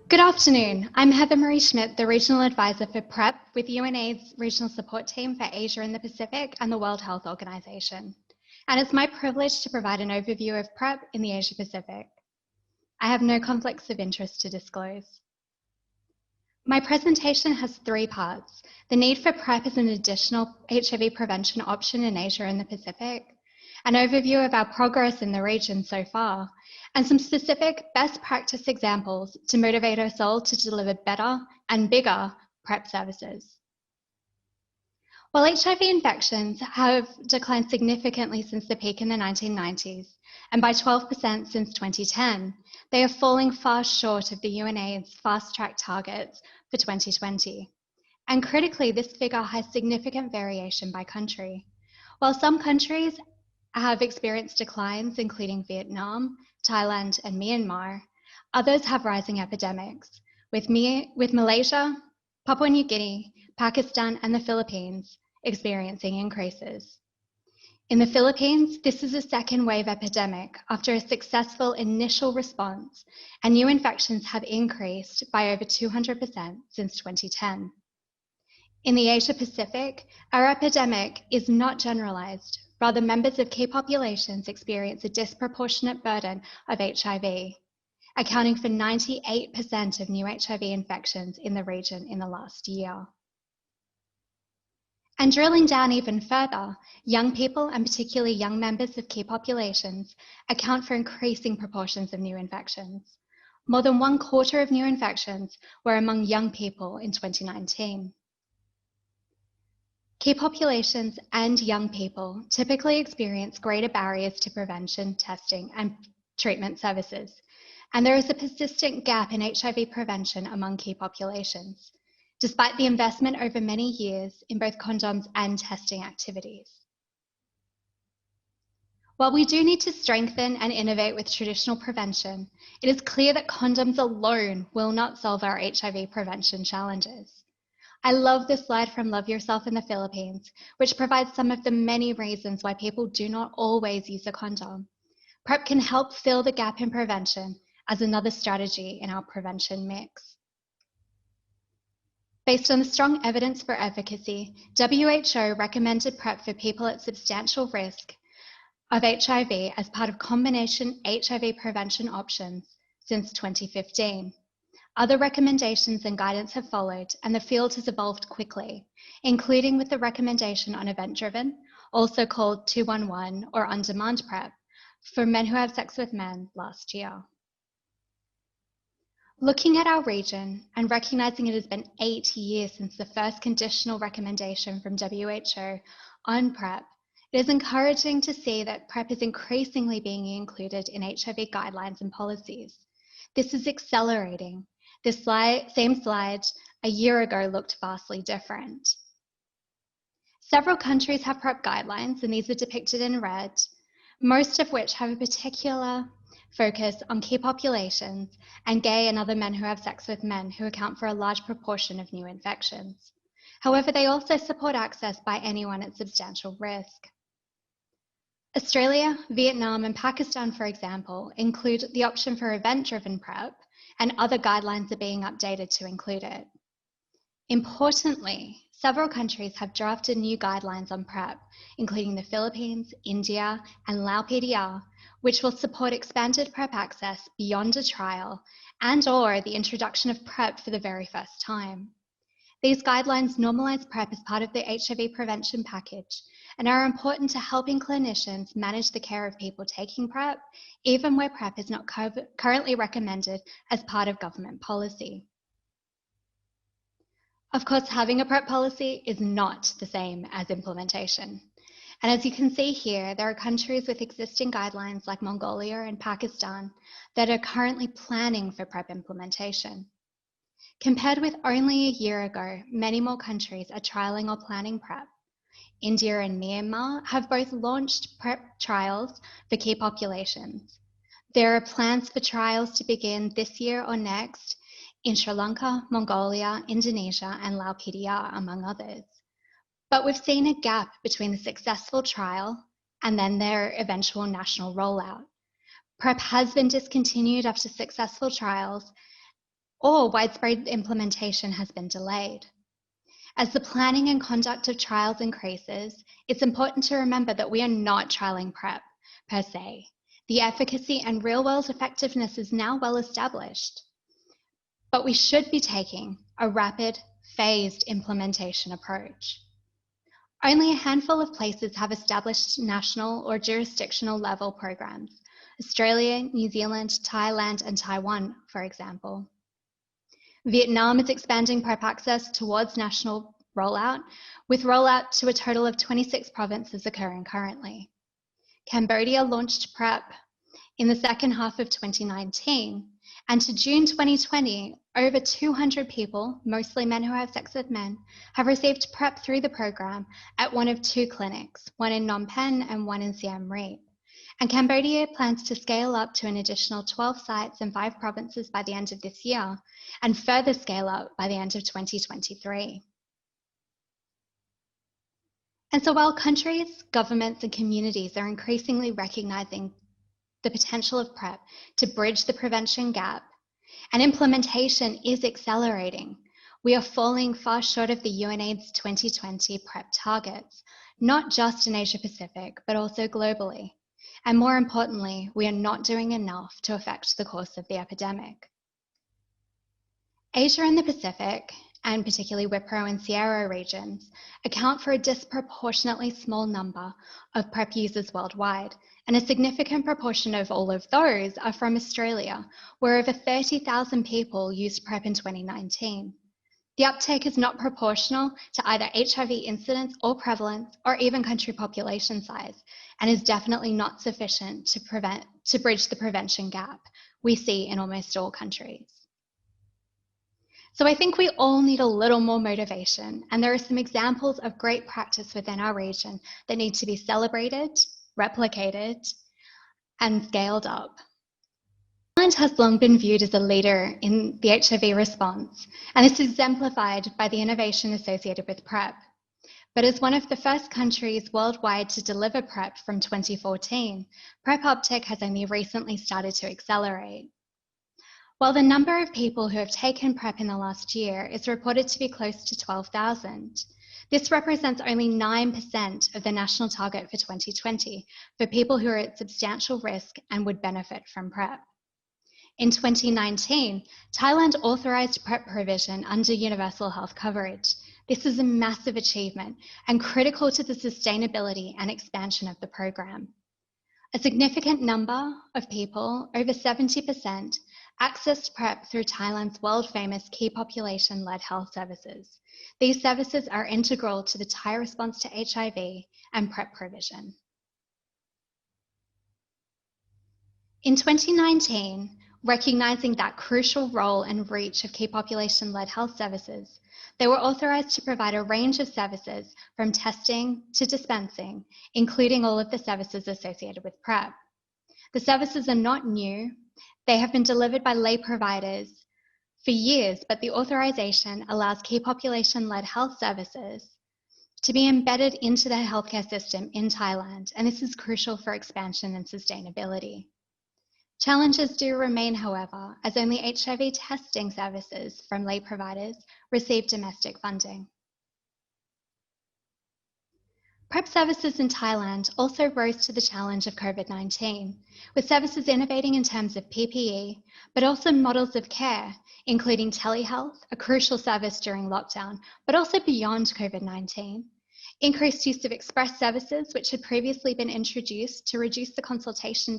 Good afternoon. I'm Heather Marie Schmidt, the Regional Advisor for PrEP with UNAIDS Regional Support Team for Asia and the Pacific and the World Health Organization. And it's my privilege to provide an overview of PrEP in the Asia Pacific. I have no conflicts of interest to disclose. My presentation has three parts: the need for PrEP as an additional HIV prevention option in Asia and the Pacific, an overview of our progress in the region so far, and some specific best practice examples to motivate us all to deliver better and bigger PrEP services. While HIV infections have declined significantly since the peak in the 1990s, and by 12% since 2010, they are falling far short of the UNAIDS fast-track targets for 2020. And critically, this figure has significant variation by country. While some countries have experienced declines, including Vietnam, Thailand, and Myanmar, others have rising epidemics, with Malaysia, Papua New Guinea, Pakistan, and the Philippines experiencing increases. In the Philippines, this is a second wave epidemic after a successful initial response, and new infections have increased by over 200% since 2010. In the Asia Pacific, our epidemic is not generalized. Rather, members of key populations experience a disproportionate burden of HIV, accounting for 98% of new HIV infections in the region in the last year. And drilling down even further, young people, and particularly young members of key populations, account for increasing proportions of new infections. More than 1/4 of new infections were among young people in 2019. Key populations and young people typically experience greater barriers to prevention, testing, and treatment services, and there is a persistent gap in HIV prevention among key populations, despite the investment over many years in both condoms and testing activities. While we do need to strengthen and innovate with traditional prevention, it is clear that condoms alone will not solve our HIV prevention challenges. I love this slide from Love Yourself in the Philippines, which provides some of the many reasons why people do not always use a condom. PrEP can help fill the gap in prevention as another strategy in our prevention mix. Based on the strong evidence for efficacy, WHO recommended PrEP for people at substantial risk of HIV as part of combination HIV prevention options since 2015. Other recommendations and guidance have followed, and the field has evolved quickly, including with the recommendation on event-driven, also called 211 or on-demand PrEP, for men who have sex with men last year. Looking at our region and recognizing it has been 8 years since the first conditional recommendation from WHO on PrEP, it is encouraging to see that PrEP is increasingly being included in HIV guidelines and policies. This is accelerating. This same slide a year ago looked vastly different. Several countries have PrEP guidelines, and these are depicted in red, most of which have a particular focus on key populations and gay and other men who have sex with men, who account for a large proportion of new infections. However, they also support access by anyone at substantial risk. Australia, Vietnam, and Pakistan, for example, include the option for event-driven PrEP, and other guidelines are being updated to include it. Importantly, several countries have drafted new guidelines on PrEP, including the Philippines, India, and Laos PDR, which will support expanded PrEP access beyond a trial and/or the introduction of PrEP for the very first time. These guidelines normalize PrEP as part of the HIV prevention package and are important to helping clinicians manage the care of people taking PrEP, even where PrEP is not currently recommended as part of government policy. Of course, having a PrEP policy is not the same as implementation. And as you can see here, there are countries with existing guidelines like Mongolia and Pakistan that are currently planning for PrEP implementation. Compared with only a year ago, many more countries are trialing or planning PrEP. India and Myanmar have both launched PrEP trials for key populations. There are plans for trials to begin this year or next in Sri Lanka, Mongolia, Indonesia, and Laos PDR, among others. But we've seen a gap between the successful trial and then their eventual national rollout. PrEP has been discontinued after successful trials or widespread implementation has been delayed. As the planning and conduct of trials increases, it's important to remember that we are not trialing PrEP per se. The efficacy and real-world effectiveness is now well established, but we should be taking a rapid, phased implementation approach. Only a handful of places have established national or jurisdictional level programs: Australia, New Zealand, Thailand, and Taiwan, for example. Vietnam is expanding PrEP access towards national rollout, with rollout to a total of 26 provinces occurring currently. Cambodia launched PrEP in the second half of 2019, and to June 2020, over 200 people, mostly men who have sex with men, have received PrEP through the program at one of two clinics, one in Phnom Penh and one in Siem Reap. And Cambodia plans to scale up to an additional 12 sites in 5 provinces by the end of this year, and further scale up by the end of 2023. And so while countries, governments, and communities are increasingly recognizing the potential of PrEP to bridge the prevention gap, and implementation is accelerating, we are falling far short of the UNAIDS 2020 PrEP targets, not just in Asia Pacific, but also globally. And more importantly, we are not doing enough to affect the course of the epidemic. Asia and the Pacific, and particularly Wipro and Sierra regions, account for a disproportionately small number of PrEP users worldwide, and a significant proportion of all of those are from Australia, where over 30,000 people used PrEP in 2019. The uptake is not proportional to either HIV incidence or prevalence, or even country population size, and is definitely not sufficient to bridge the prevention gap we see in almost all countries. So I think we all need a little more motivation, and there are some examples of great practice within our region that need to be celebrated, replicated, and scaled up. Thailand has long been viewed as a leader in the HIV response, and this is exemplified by the innovation associated with PrEP. But as one of the first countries worldwide to deliver PrEP from 2014, PrEP uptake has only recently started to accelerate. While the number of people who have taken PrEP in the last year is reported to be close to 12,000, this represents only 9% of the national target for 2020 for people who are at substantial risk and would benefit from PrEP. In 2019, Thailand authorized PrEP provision under universal health coverage. This is a massive achievement and critical to the sustainability and expansion of the program. A significant number of people, over 70%, accessed PrEP through Thailand's world-famous key population-led health services. These services are integral to the Thai response to HIV and PrEP provision. In 2019, recognizing that crucial role and reach of key population-led health services, they were authorized to provide a range of services from testing to dispensing, including all of the services associated with PrEP. The services are not new. They have been delivered by lay providers for years, but the authorization allows key population-led health services to be embedded into the healthcare system in Thailand, and this is crucial for expansion and sustainability. Challenges do remain, however, as only HIV testing services from lay providers receive domestic funding. PrEP services in Thailand also rose to the challenge of COVID-19, with services innovating in terms of PPE, but also models of care, including telehealth, a crucial service during lockdown, but also beyond COVID-19. Increased use of express services, which had previously been introduced to reduce the consultation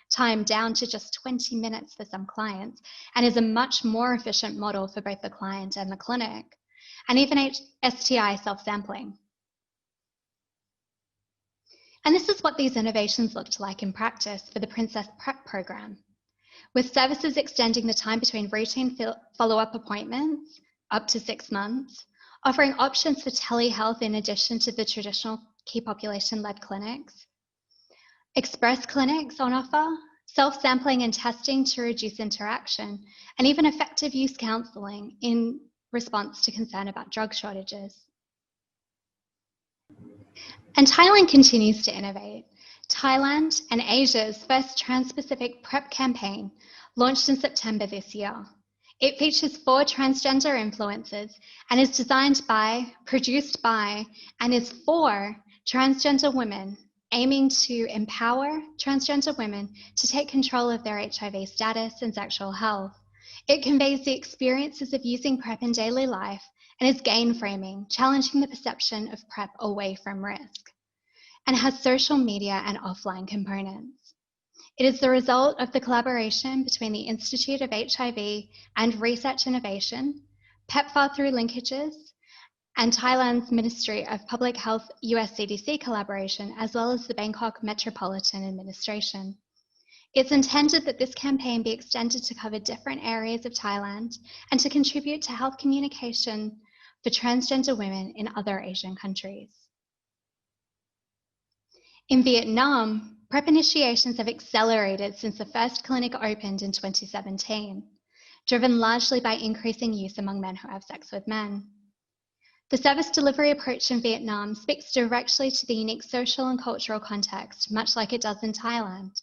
time down to just 20 minutes for some clients, and is a much more efficient model for both the client and the clinic, and even STI self-sampling. And this is what these innovations looked like in practice for the Princess PrEP program, with services extending the time between routine follow-up appointments up to 6 months, offering options for telehealth in addition to the traditional key population-led clinics, express clinics on offer, self-sampling and testing to reduce interaction, and even effective use counselling in response to concern about drug shortages. And Thailand continues to innovate. Thailand and Asia's first trans-Pacific PrEP campaign launched in September this year. It features 4 transgender influencers and is designed by, produced by, and is for transgender women, aiming to empower transgender women to take control of their HIV status and sexual health. It conveys the experiences of using PrEP in daily life and is gain framing, challenging the perception of PrEP away from risk, and has social media and offline components. It is the result of the collaboration between the Institute of HIV and Research Innovation, PEPFAR through linkages, and Thailand's Ministry of Public Health US CDC collaboration, as well as the Bangkok Metropolitan Administration. It's intended that this campaign be extended to cover different areas of Thailand and to contribute to health communication for transgender women in other Asian countries. In Vietnam, PrEP initiations have accelerated since the first clinic opened in 2017, driven largely by increasing use among men who have sex with men. The service delivery approach in Vietnam speaks directly to the unique social and cultural context, much like it does in Thailand,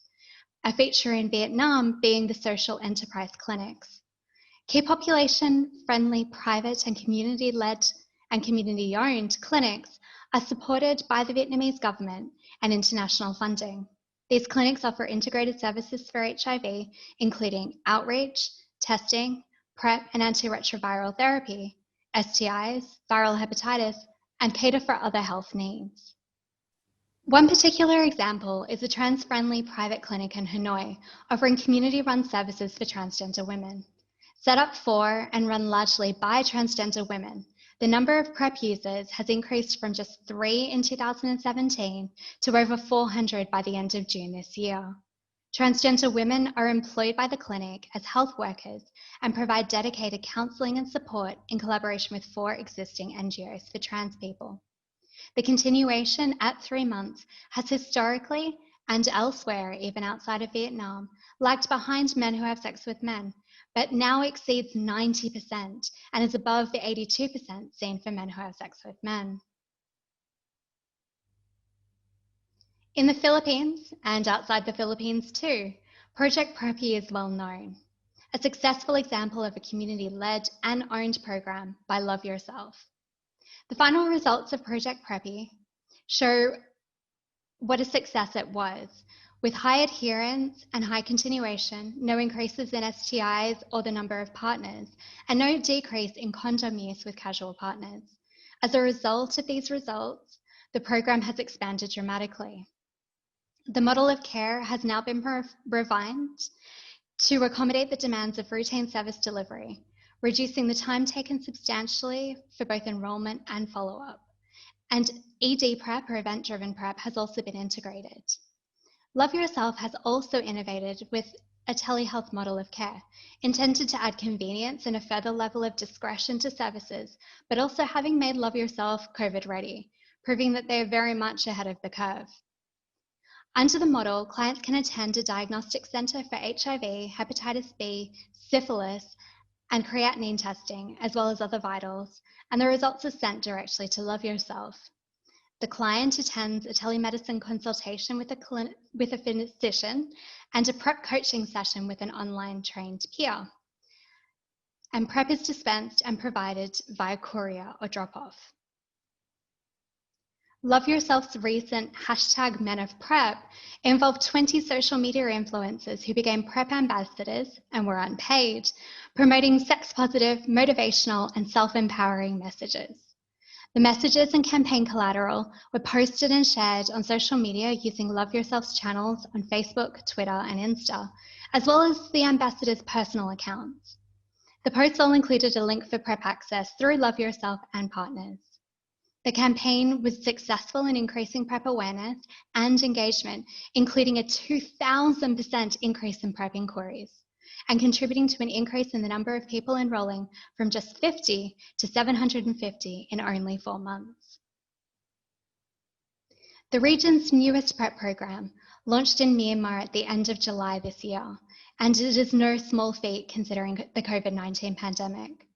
a feature in Vietnam being the social enterprise clinics. Key population-friendly private and community-led and community-owned clinics are supported by the Vietnamese government and international funding. These clinics offer integrated services for HIV, including outreach, testing, PrEP and antiretroviral therapy, STIs, viral hepatitis, and cater for other health needs. One particular example is a trans-friendly private clinic in Hanoi, offering community-run services for transgender women. Set up for and run largely by transgender women, the number of PrEP users has increased from just 3 in 2017 to over 400 by the end of June this year. Transgender women are employed by the clinic as health workers and provide dedicated counselling and support in collaboration with 4 existing NGOs for trans people. The continuation at 3 months has historically and elsewhere, even outside of Vietnam, lagged behind men who have sex with men, but now exceeds 90% and is above the 82% seen for men who have sex with men. In the Philippines, and outside the Philippines too, Project PrEP is well known. A successful example of a community-led and owned program by Love Yourself. The final results of Project PrEP show what a success it was, with high adherence and high continuation, no increases in STIs or the number of partners, and no decrease in condom use with casual partners. As a result of these results, the program has expanded dramatically. The model of care has now been refined to accommodate the demands of routine service delivery, reducing the time taken substantially for both enrollment and follow-up. And ED PrEP, or event-driven PrEP, has also been integrated. Love Yourself has also innovated with a telehealth model of care, intended to add convenience and a further level of discretion to services, but also having made Love Yourself COVID ready, proving that they are very much ahead of the curve. Under the model, clients can attend a diagnostic centre for HIV, hepatitis B, syphilis, and creatinine testing, as well as other vitals, and the results are sent directly to Love Yourself. The client attends a telemedicine consultation with a physician and a PrEP coaching session with an online trained peer. And PrEP is dispensed and provided via courier or drop-off. Love Yourself's recent #MenOfPrep involved 20 social media influencers who became PrEP ambassadors and were unpaid, promoting sex-positive, motivational, and self-empowering messages. The messages and campaign collateral were posted and shared on social media using Love Yourself's channels on Facebook, Twitter, and Insta, as well as the ambassadors' personal accounts. The posts all included a link for PrEP access through Love Yourself and partners. The campaign was successful in increasing PrEP awareness and engagement, including a 2,000% increase in PrEP inquiries, and contributing to an increase in the number of people enrolling from just 50 to 750 in only 4 months. The region's newest PrEP program launched in Myanmar at the end of July this year, and it is no small feat considering the COVID-19 pandemic.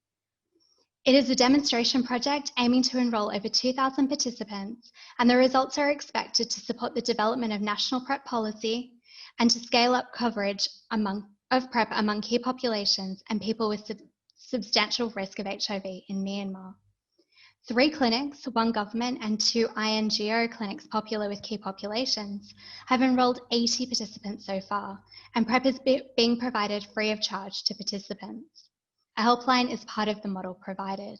It is a demonstration project aiming to enroll over 2,000 participants, and the results are expected to support the development of national PrEP policy and to scale up coverage of PrEP among key populations and people with substantial risk of HIV in Myanmar. 3 clinics, 1 government and 2 INGO clinics popular with key populations, have enrolled 80 participants so far, and PrEP is being provided free of charge to participants. A helpline is part of the model provided.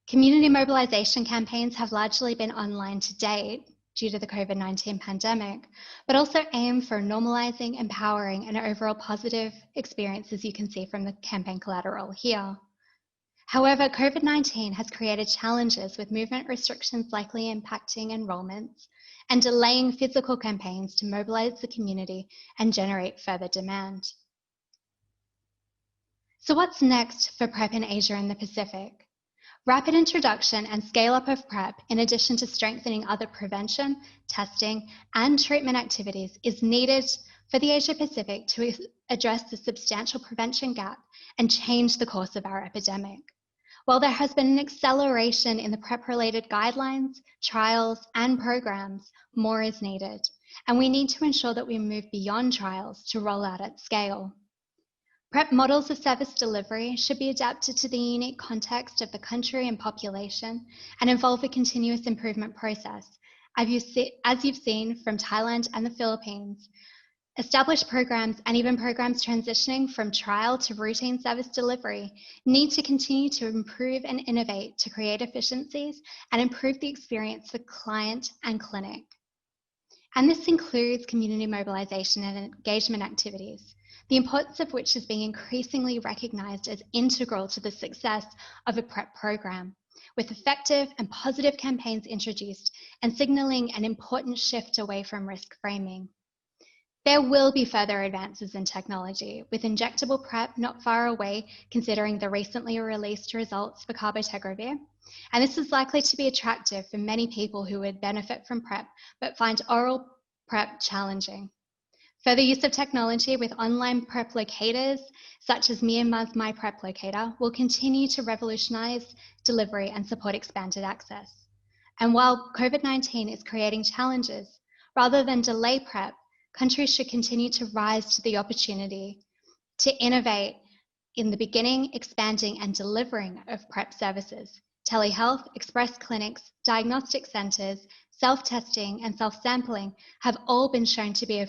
Community mobilisation campaigns have largely been online to date due to the COVID-19 pandemic, but also aim for normalising, empowering and overall positive experiences you can see from the campaign collateral here. However, COVID-19 has created challenges with movement restrictions likely impacting enrolments and delaying physical campaigns to mobilise the community and generate further demand. So what's next for PrEP in Asia and the Pacific? Rapid introduction and scale-up of PrEP, in addition to strengthening other prevention, testing, and treatment activities, is needed for the Asia-Pacific to address the substantial prevention gap and change the course of our epidemic. While there has been an acceleration in the PrEP-related guidelines, trials, and programs, more is needed, and we need to ensure that we move beyond trials to roll out at scale. PrEP models of service delivery should be adapted to the unique context of the country and population and involve a continuous improvement process. As you've seen from Thailand and the Philippines, established programs and even programs transitioning from trial to routine service delivery need to continue to improve and innovate to create efficiencies and improve the experience for client and clinic. And this includes community mobilisation and engagement activities, the importance of which is being increasingly recognised as integral to the success of a PrEP program, with effective and positive campaigns introduced and signalling an important shift away from risk framing. There will be further advances in technology, with injectable PrEP not far away, considering the recently released results for cabotegravir. And this is likely to be attractive for many people who would benefit from PrEP, but find oral PrEP challenging. Further use of technology with online PrEP locators, such as Myanmar's My PrEP locator, will continue to revolutionise delivery and support expanded access. And while COVID-19 is creating challenges, rather than delay PrEP, countries should continue to rise to the opportunity to innovate in the beginning, expanding and delivering of PrEP services. Telehealth, express clinics, diagnostic centres, self-testing and self-sampling have all been shown to be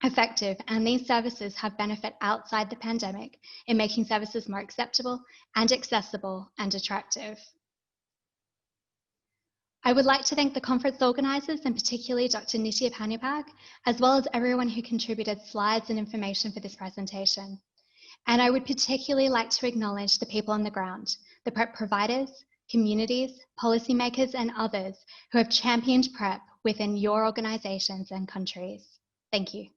effective, and these services have benefit outside the pandemic in making services more acceptable and accessible and attractive. I would like to thank the conference organisers, and particularly Dr. Nitya Panyapak, as well as everyone who contributed slides and information for this presentation. And I would particularly like to acknowledge the people on the ground, the PrEP providers, communities, policymakers, and others who have championed PrEP within your organisations and countries. Thank you.